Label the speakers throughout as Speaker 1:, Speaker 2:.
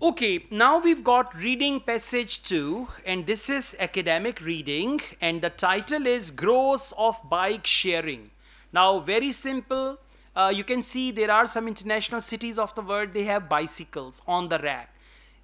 Speaker 1: Okay, now we've got reading passage 2, and this is academic reading, and the title is Growth of Bike Sharing. Now, very simple. You can see there are some international cities of the world, they have bicycles on the rack.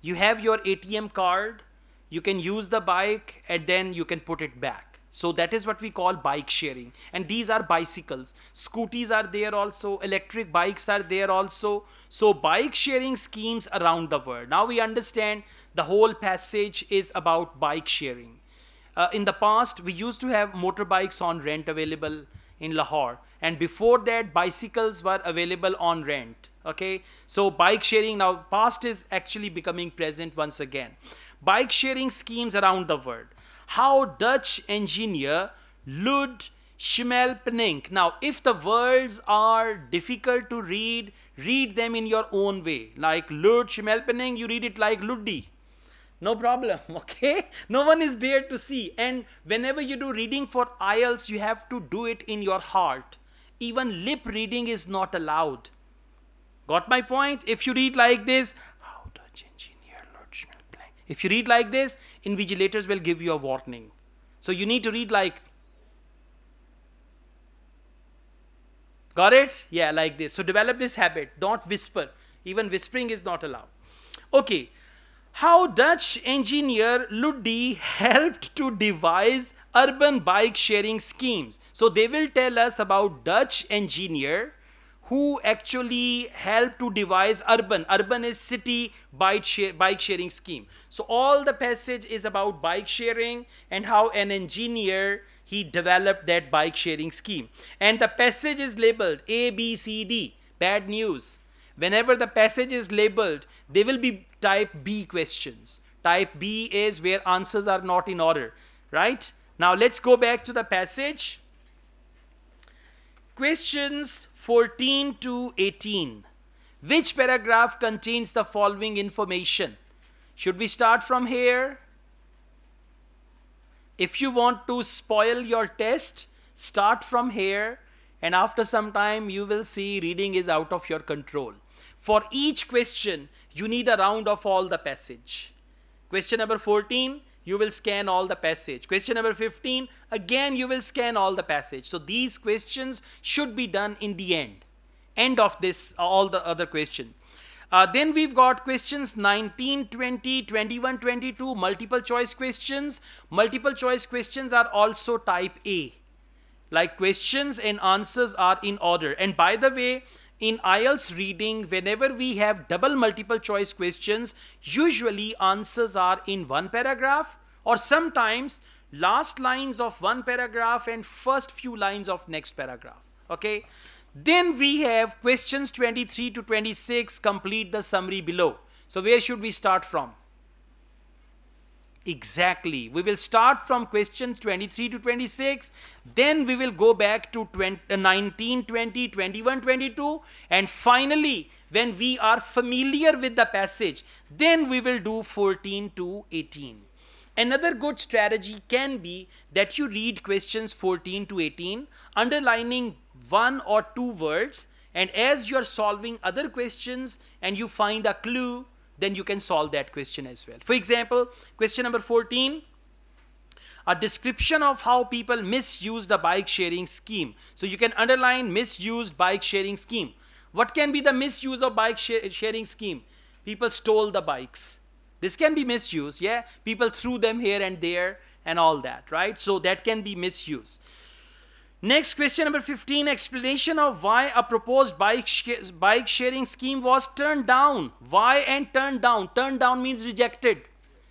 Speaker 1: You have your ATM card, you can use the bike, and then you can put it back. So that is what we call bike sharing. And these are bicycles. Scooties are there also. Electric bikes are there also. So bike sharing schemes around the world. Now we understand the whole passage is about bike sharing. In the past, we used to have motorbikes on rent available in Lahore. And before that, bicycles were available on rent. Okay. So bike sharing now, past is actually becoming present once again. Bike sharing schemes around the world. How Dutch engineer Lud Schmelpenink. Now, if the words are difficult to read them in your own way. Like Lud Schmelpenink, you read it like Luddi. No problem, okay? No one is there to see. And whenever you do reading for IELTS, you have to do it in your heart. Even lip reading is not allowed. Got my point? If you read like this, how Dutch engineer Lud Schmelpenink. If you read like this, invigilators will give you a warning. So you need to read like, got it? Yeah, like this. So develop this habit. Don't whisper. Even whispering is not allowed. Okay. How Dutch engineer Luddi helped to devise urban bike sharing schemes. So they will tell us about Dutch engineer who actually helped to devise urban is city bike sharing scheme. So all the passage is about bike sharing and how an engineer he developed that bike sharing scheme. And the passage is labeled A, B, C, D. Bad news. Whenever the passage is labeled, they will be type B questions. Type B is where answers are not in order, right? Now let's go back to the passage. Questions 14 to 18. Which paragraph contains the following information? Should we start from here? If you want to spoil your test, start from here, and after some time you will see reading is out of your control. For each question, you need a round of all the passage. Question number 14, you will scan all the passage. Question number 15, again you will scan all the passage. So these questions should be done in the end of this, all the other questions. Then we've got questions 19, 20, 21, 22, multiple choice questions. Multiple choice questions are also type A. Like questions and answers are in order. And by the way, in IELTS reading, whenever we have double multiple choice questions, usually answers are in one paragraph or sometimes last lines of one paragraph and first few lines of next paragraph. Okay. Then we have questions 23 to 26, complete the summary below. So where should we start from? Exactly. We will start from questions 23 to 26. Then we will go back to 19, 20, 21, 22. And finally, when we are familiar with the passage, then we will do 14 to 18. Another good strategy can be that you read questions 14 to 18, underlining one or two words, and as you are solving other questions and you find a clue, then you can solve that question as well. For example, question number 14, a description of how people misused the bike sharing scheme. So you can underline misused bike sharing scheme. What can be the misuse of bike sharing scheme? People stole the bikes. This can be misuse, yeah? People threw them here and there and all that, right? So that can be misuse. Next, question number 15, explanation of why a proposed bike sharing scheme was turned down. Why and turned down? Turned down means rejected.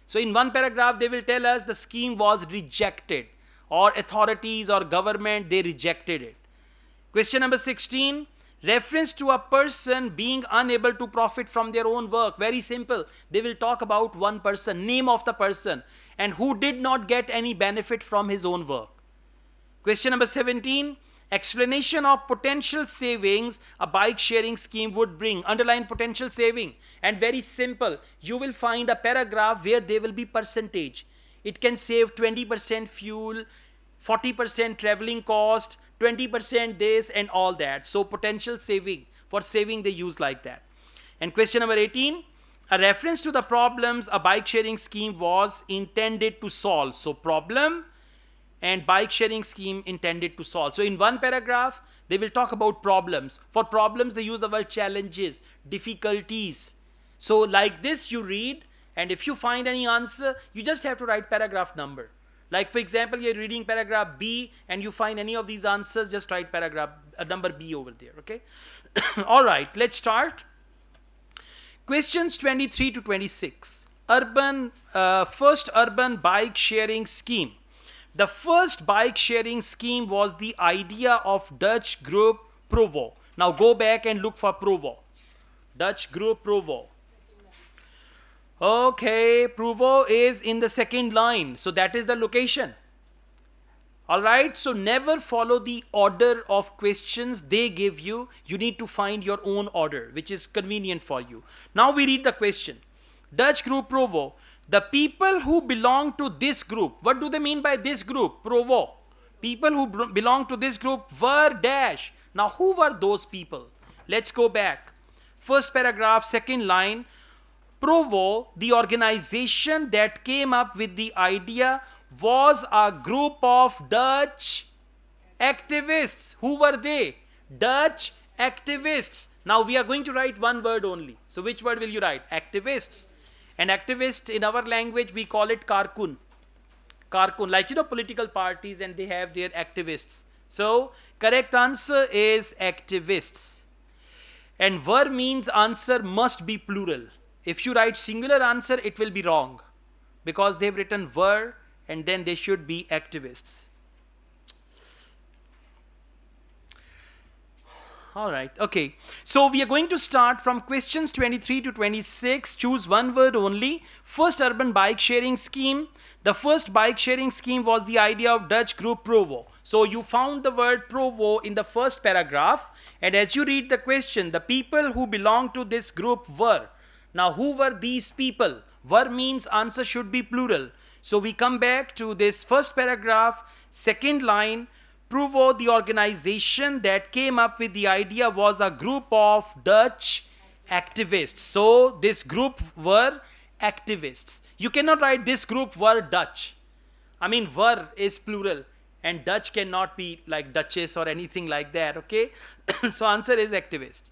Speaker 1: So in one paragraph, they will tell us the scheme was rejected, or authorities or government, they rejected it. Question number 16, reference to a person being unable to profit from their own work. Very simple. They will talk about one person, name of the person, and who did not get any benefit from his own work. Question number 17, explanation of potential savings a bike sharing scheme would bring. Underline potential saving. And very simple, you will find a paragraph where there will be percentage. It can save 20% fuel, 40% traveling cost, 20% this and all that. So potential saving, for saving they use like that. And question number 18, a reference to the problems a bike sharing scheme was intended to solve. So problem and bike sharing scheme intended to solve. So in one paragraph, they will talk about problems. For problems, they use the word challenges, difficulties. So like this you read, and if you find any answer, you just have to write paragraph number. Like for example, you're reading paragraph B and you find any of these answers, just write paragraph number B over there, okay? All right, let's start. Questions 23 to 26. First urban bike sharing scheme. The first bike sharing scheme was the idea of Dutch group Provo. Now go back and look for Provo. Dutch group Provo. Okay, Provo is in the second line. So that is the location. Alright, so never follow the order of questions they give you. You need to find your own order, which is convenient for you. Now we read the question. Dutch group Provo. The people who belong to this group. What do they mean by this group? Provo. People who belong to this group were dash. Now who were those people? Let's go back. First paragraph, second line. Provo, the organization that came up with the idea, was a group of Dutch activists. Who were they? Dutch activists. Now we are going to write one word only. So which word will you write? Activists. And activist in our language we call it karkun. Karkun, like you know political parties and they have their activists. So correct answer is activists. And were means answer must be plural. If you write singular answer, it will be wrong. Because they've written were and then they should be activists. All right, okay. So we are going to start from questions 23 to 26. Choose one word only. First urban bike sharing scheme. The first bike sharing scheme was the idea of Dutch group Provo. So you found the word Provo in the first paragraph. And as you read the question, the people who belong to this group were. Now who were these people? Were means answer should be plural. So we come back to this first paragraph, second line. Provo, the organization that came up with the idea, was a group of Dutch activists. So this group were activists. You cannot write this group were Dutch. I mean were is plural and Dutch cannot be like Duchess or anything like that, okay? So answer is activist.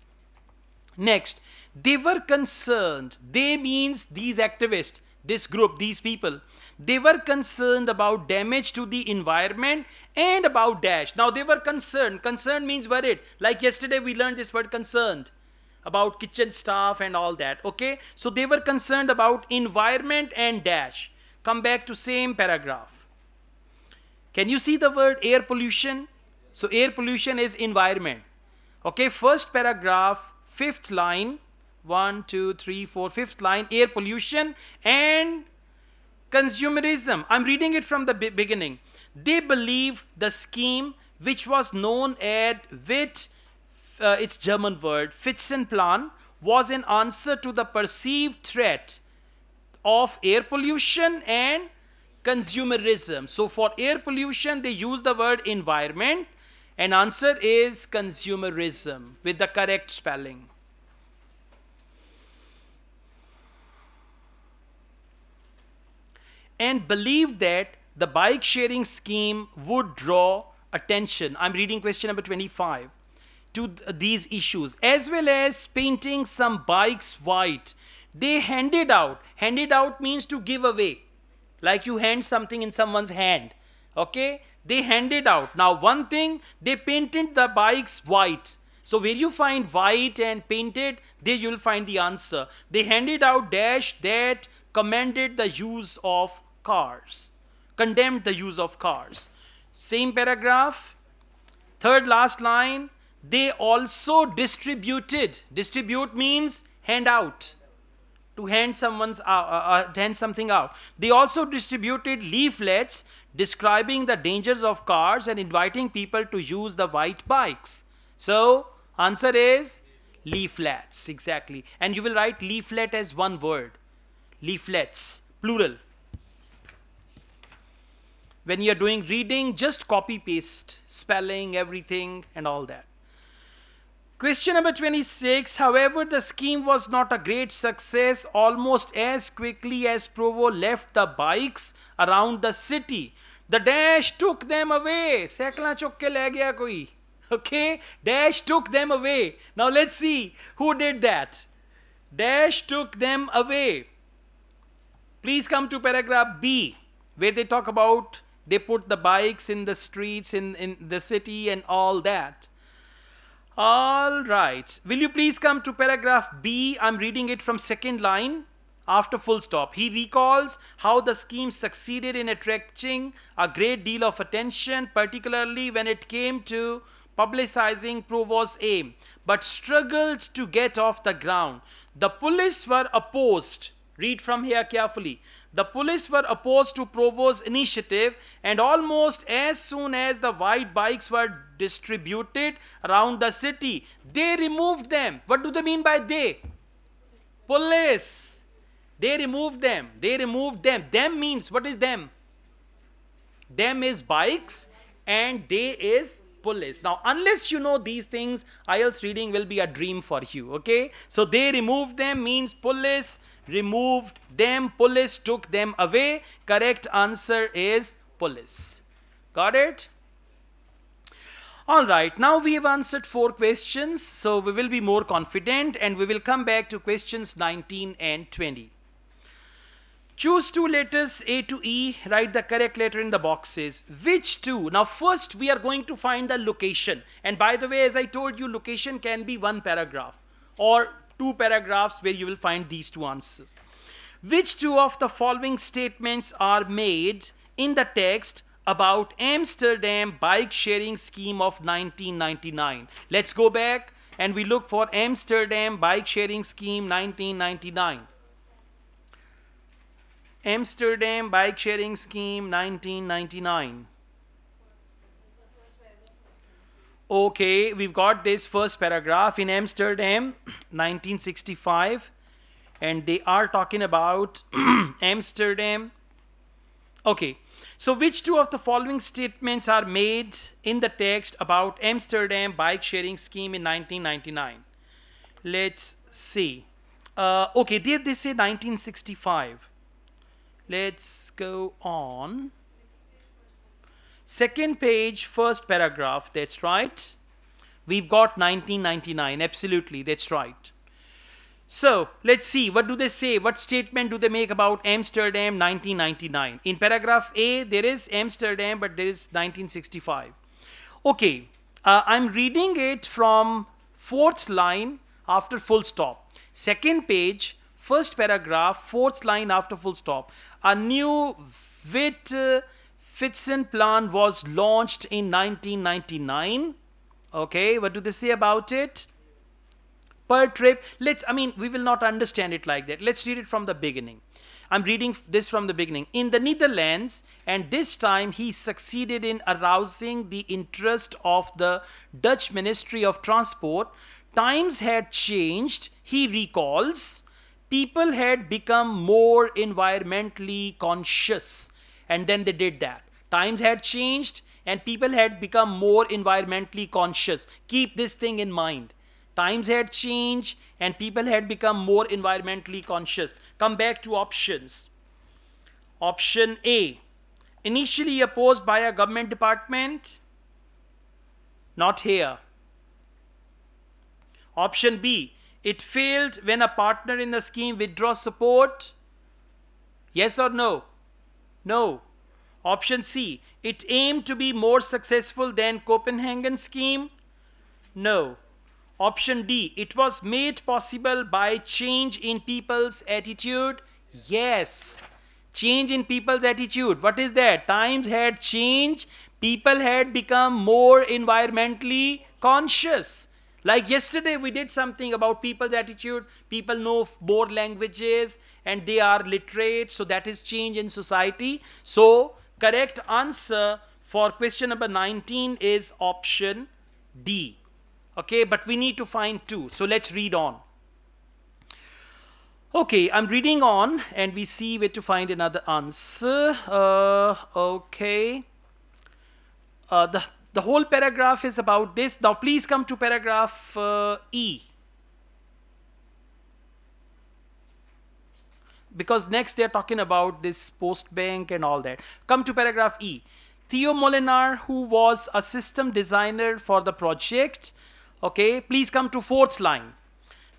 Speaker 1: Next, they were concerned. They means these activists, this group, these people. They were concerned about damage to the environment and about dash. Now they were concerned. Concerned means worried. Like yesterday we learned this word concerned. About kitchen staff and all that. Okay. So they were concerned about environment and dash. Come back to same paragraph. Can you see the word air pollution? So air pollution is environment. Okay. First paragraph, fifth line. 1, 2, 3, 4, fifth line. Air pollution and consumerism. I'm reading it from the beginning. They believed the scheme, which was known as its German word, Spitzenplan, was an answer to the perceived threat of air pollution and consumerism. So for air pollution, they use the word environment, and answer is consumerism with the correct spelling. And believed that the bike sharing scheme would draw attention. I'm reading question number 25 to these issues, as well as painting some bikes white. They handed out. Handed out means to give away. Like you hand something in someone's hand. Okay? They handed out. Now one thing, they painted the bikes white. So where you find white and painted, there you'll find the answer. They handed out dash that commended the use of cars, condemned the use of cars. Same paragraph, third last line, they also distributed. Distribute means hand out, to hand hand something out. They also distributed leaflets describing the dangers of cars and inviting people to use the white bikes. So answer is leaflets, exactly. And you will write leaflet as one word. Leaflets, plural. When you are doing reading, just copy paste spelling, everything and all that. Question number 26. However, the scheme was not a great success. Almost as quickly as Provo left the bikes around the city, the dash took them away. Saiklan chuk ke le gaya koi. Okay, dash took them away. Now let's see who did that. Dash took them away. Please come to paragraph B, where they talk about they put the bikes in the streets in the city and all that. All right. Will you please come to paragraph B? I'm reading it from second line after full stop. He recalls how the scheme succeeded in attracting a great deal of attention, particularly when it came to publicizing Provo's aim, but struggled to get off the ground. The police were opposed. Read from here carefully. The police were opposed to Provo's initiative, and almost as soon as the white bikes were distributed around the city, they removed them. What do they mean by they? Police. They removed them. They removed them. Them means, what is them? Them is bikes and they is police. Now, unless you know these things, IELTS reading will be a dream for you, okay? So, they removed them means police removed them, police took them away. Correct answer is police. Got it? All right, now we have answered 4 questions, so we will be more confident and we will come back to questions 19 and 20. Choose 2 letters A to E, write the correct letter in the boxes. Which 2? Now first we are going to find the location. And by the way, as I told you, location can be 1 paragraph or 2 paragraphs where you will find these 2 answers. Which 2 of the following statements are made in the text about Amsterdam bike sharing scheme of 1999? Let's go back and we look for Amsterdam bike sharing scheme 1999. Amsterdam bike sharing scheme 1999. Okay, we've got this first paragraph in Amsterdam 1965 and they are talking about Amsterdam. Okay, so which 2 of the following statements are made in the text about Amsterdam bike sharing scheme in 1999? Let's see. Okay, there they say 1965. Let's go on. Second page, first paragraph, that's right. We've got 1999, absolutely, that's right. So, let's see, what do they say? What statement do they make about Amsterdam 1999? In paragraph A, there is Amsterdam, but there is 1965. Okay, I'm reading it from 4th line after full stop. Second page, first paragraph, 4th line after full stop. A new Wittgenstein plan was launched in 1999. Okay, what do they say about it? Per trip. We will not understand it like that. Let's read it from the beginning. I'm reading this from the beginning. In the Netherlands, and this time he succeeded in arousing the interest of the Dutch Ministry of Transport. Times had changed, he recalls. People had become more environmentally conscious, and then they did that. Times had changed and people had become more environmentally conscious. Keep this thing in mind. Times had changed and people had become more environmentally conscious. Come back to options. Option A, initially opposed by a government department. Not here. Option B, it failed when a partner in the scheme withdraws support. Yes or no? No. Option C, it aimed to be more successful than Copenhagen scheme. No. Option D, it was made possible by change in people's attitude. Yes. Change in people's attitude. What is that? Times had changed. People had become more environmentally conscious. Like yesterday we did something about people's attitude. People know more languages and they are literate. So that is change in society. So correct answer for question number 19 is option D. Okay, but we need to find 2. So let's read on. Okay, I'm reading on and we see where to find another answer. Okay. The whole paragraph is about this. Now please come to paragraph E. Because next they're talking about this post bank and all that. Come to paragraph E. Theo Molinar, who was a system designer for the project. Okay, please come to fourth line.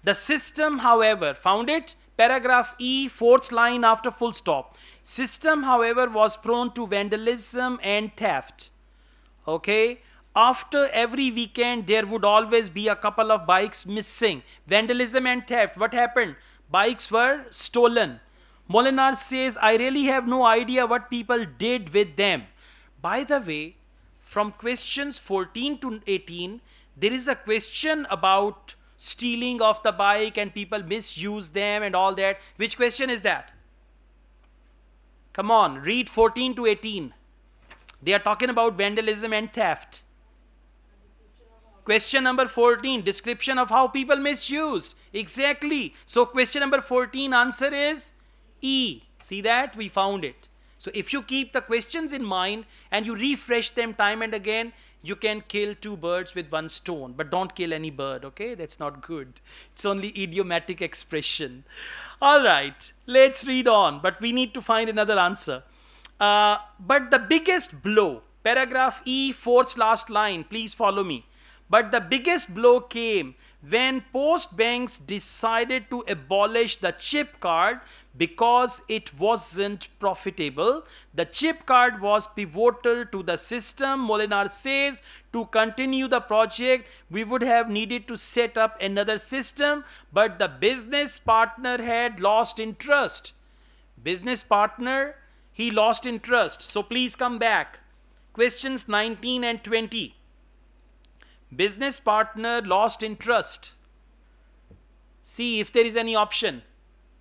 Speaker 1: The system, however, found it? Paragraph E, fourth line after full stop. System, however, was prone to vandalism and theft. Okay, after every weekend, there would always be a couple of bikes missing. Vandalism and theft. What happened? Bikes were stolen. Molinar says, I really have no idea what people did with them. By the way, from questions 14 to 18, there is a question about stealing of the bike and people misuse them and all that. Which question is that? Come on, read 14 to 18. They are talking about vandalism and theft. Question number 14, description of how people misused. Exactly. So question number 14 answer is E. See that? We found it. So if you keep the questions in mind and you refresh them time and again, you can kill two birds with one stone. But don't kill any bird, okay? That's not good. It's only idiomatic expression. All right, let's read on. But we need to find another answer. But the biggest blow, paragraph E, fourth last line, please follow me. But the biggest blow came when post banks decided to abolish the chip card because it wasn't profitable. The chip card was pivotal to the system. Molinar says to continue the project, we would have needed to set up another system, but the business partner had lost interest. Business partner, he lost interest. So please come back. Questions 19 and 20. Business partner lost interest. See if there is any option.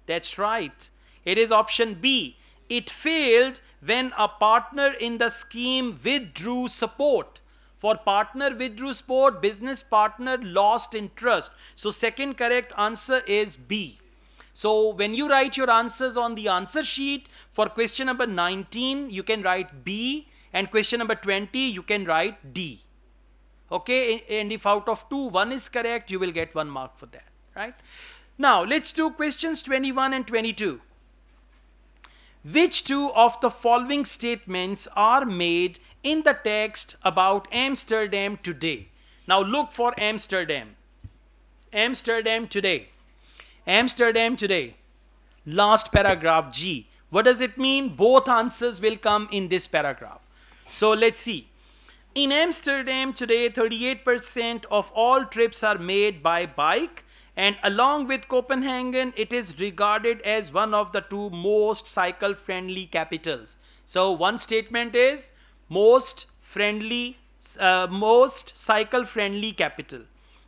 Speaker 1: That's right. It is option B. It failed when a partner in the scheme withdrew support. For partner withdrew support, business partner lost interest. So second correct answer is B. So when you write your answers on the answer sheet, for question number 19, you can write B, and question number 20, you can write D. Okay, and if out of 2, 1 is correct, you will get 1 mark for that, right? Now, let's do questions 21 and 22. Which two of the following statements are made in the text about Amsterdam today? Now, look for Amsterdam. Amsterdam today. Amsterdam today. Last paragraph, G. What does it mean? Both answers will come in this paragraph. So, let's see. In Amsterdam today, 38% of all trips are made by bike, and along with Copenhagen, it is regarded as one of the 2 most cycle-friendly capitals. So one statement is most cycle-friendly capital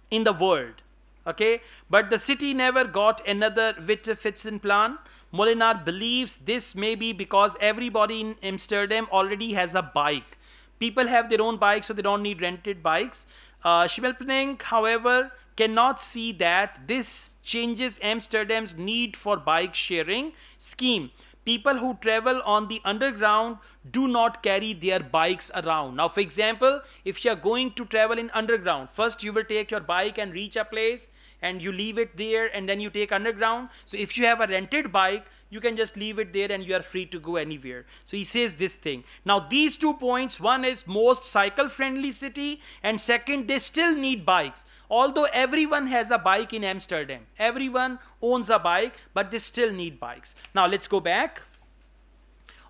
Speaker 1: in the world. Okay, but the city never got another Witte-Fietsen-plan. Molinar believes this may be because everybody in Amsterdam already has a bike. People have their own bikes, so they don't need rented bikes. Schimmelpenninck, however, cannot see that this changes Amsterdam's need for bike sharing scheme. People who travel on the underground do not carry their bikes around. Now, for example, if you are going to travel in underground, first you will take your bike and reach a place and you leave it there, and then you take underground. So if you have a rented bike, you can just leave it there and you are free to go anywhere. So he says this thing. Now these 2 points, one is most cycle friendly city, and second, they still need bikes. Although everyone has a bike in Amsterdam, everyone owns a bike, but they still need bikes. Now let's go back.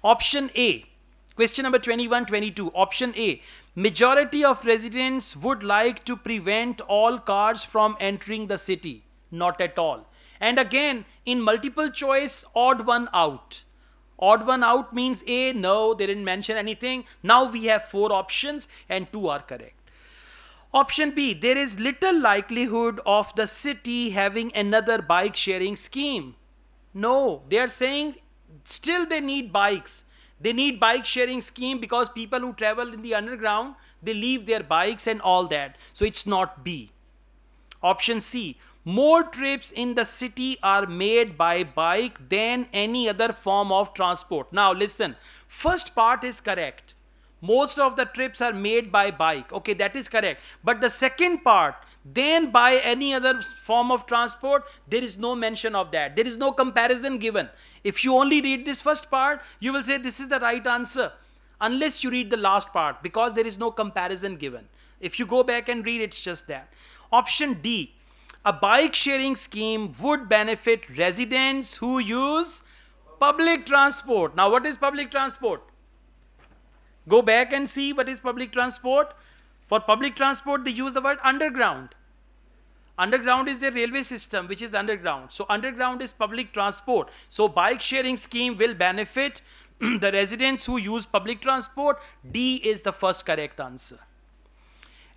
Speaker 1: Option A, question number 21, 22. Option A, majority of residents would like to prevent all cars from entering the city. Not at all. And again, in multiple choice, odd one out. Odd one out means A, no, they didn't mention anything. Now we have 4 options and 2 are correct. Option B, there is little likelihood of the city having another bike sharing scheme. No, they are saying still they need bikes. They need bike sharing scheme because people who travel in the underground, they leave their bikes and all that. So it's not B. Option C, more trips in the city are made by bike than any other form of transport. Now listen, first part is correct. Most of the trips are made by bike. Okay, that is correct. But the second part, then by any other form of transport, there is no mention of that. There is no comparison given. If you only read this first part, you will say this is the right answer. Unless you read the last part, because there is no comparison given. If you go back and read, it's just that. Option D, a bike sharing scheme would benefit residents who use public transport. Now, what is public transport? Go back and see what is public transport. For public transport, they use the word underground. Underground is the railway system, which is underground. So underground is public transport. So bike sharing scheme will benefit the residents who use public transport. D is the first correct answer.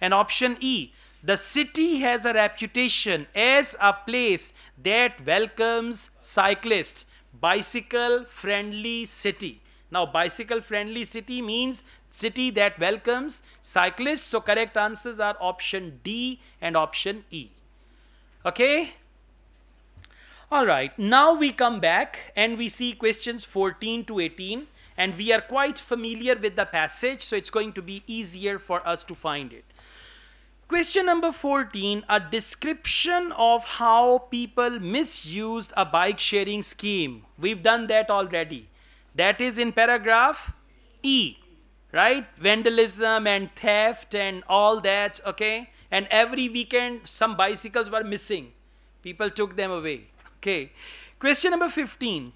Speaker 1: And option E, the city has a reputation as a place that welcomes cyclists. Bicycle friendly city. Now, bicycle friendly city means city that welcomes cyclists. So, correct answers are option D and option E. Okay? Alright, now we come back and we see questions 14 to 18. And we are quite familiar with the passage, so it's going to be easier for us to find it. Question number 14, a description of how people misused a bike sharing scheme. We've done that already. That is in paragraph E, right? Vandalism and theft and all that, okay? And every weekend, some bicycles were missing. People took them away, okay? Question number 15,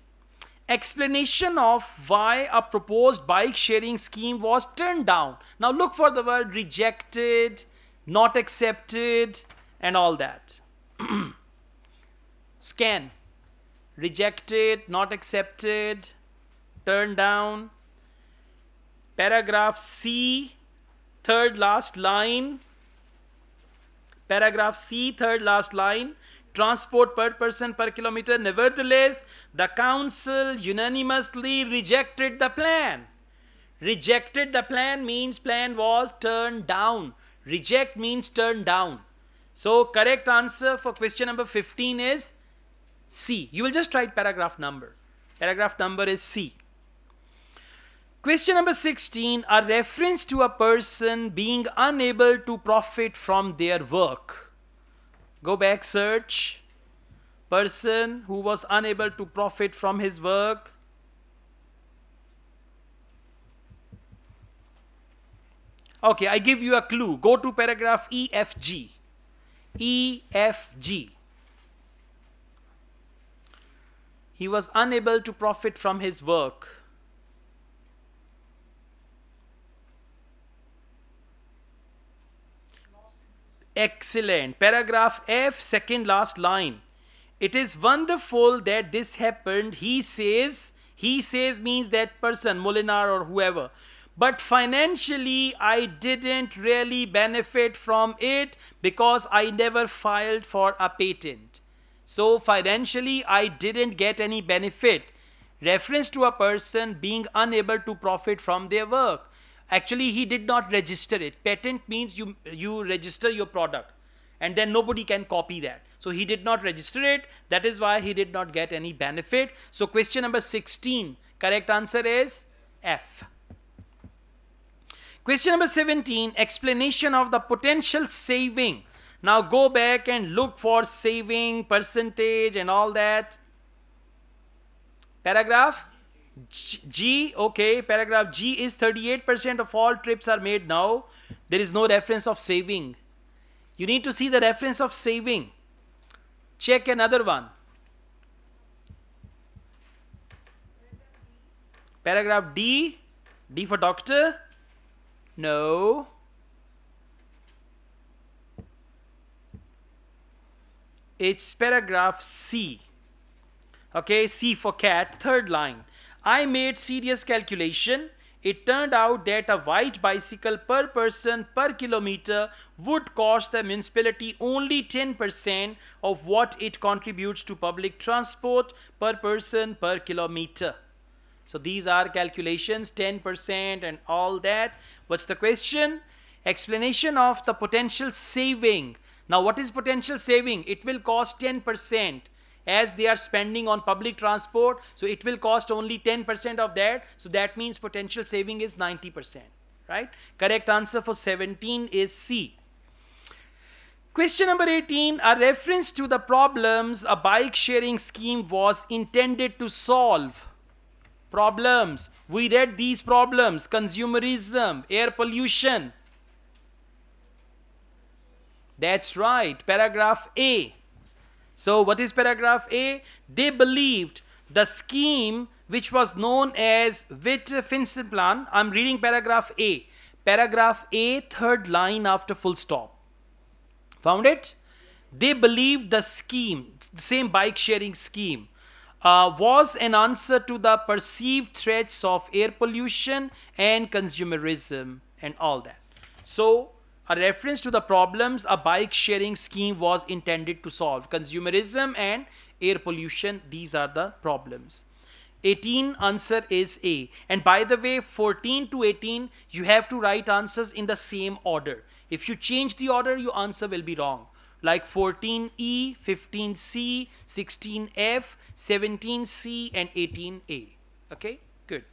Speaker 1: explanation of why a proposed bike sharing scheme was turned down. Now look for the word rejected, not accepted, and all that. Scan. Rejected, not accepted, turned down. Paragraph C, third last line. Paragraph C, third last line. Transport per person per kilometer. Nevertheless, the council unanimously rejected the plan. Rejected the plan means plan was turned down. Reject means turn down. So correct answer for question number 15 is C. You will just write paragraph number. Paragraph number is C. Question number 16, a reference to a person being unable to profit from their work. Go back, search. Person who was unable to profit from his work. Okay, I give you a clue. Go to paragraph EFG. EFG. He was unable to profit from his work. Excellent. Paragraph F, second last line. It is wonderful that this happened. He says means that person, Molinar or whoever. But financially, I didn't really benefit from it because I never filed for a patent. So financially, I didn't get any benefit. Reference to a person being unable to profit from their work. Actually, he did not register it. Patent means you register your product and then nobody can copy that. So he did not register it. That is why he did not get any benefit. So question number 16, correct answer is F. Question number 17, explanation of the potential saving. Now go back and look for saving, percentage and all that. Paragraph G, okay, paragraph G is 38% of all trips are made now. There is no reference of saving. You need to see the reference of saving. Check another one. Paragraph D, D for doctor. No. It's paragraph C. Okay, C for cat, third line. I made serious calculation. It turned out that a white bicycle per person per kilometer would cost the municipality only 10% of what it contributes to public transport per person per kilometer. So these are calculations, 10% and all that. What's the question? Explanation of the potential saving. Now what is potential saving? It will cost 10%. As they are spending on public transport, so it will cost only 10% of that. So that means potential saving is 90%. right? Correct answer for 17 is C. Question number 18, a reference to the problems a bike sharing scheme was intended to solve. Problems. We read these problems: consumerism, air pollution. That's right, paragraph A. So what is paragraph A? They believed the scheme which was known as Witt-Finselplan. I'm reading paragraph A. Paragraph A, third line after full stop. Found it? They believed the scheme, the same bike sharing scheme, was an answer to the perceived threats of air pollution and consumerism and all that. So, a reference to the problems a bike sharing scheme was intended to solve. Consumerism and air pollution, these are the problems. 18 answer is A. And by the way, 14 to 18, you have to write answers in the same order. If you change the order, your answer will be wrong. Like 14E, 15C, 16F, 17C, and 18A. Okay, good.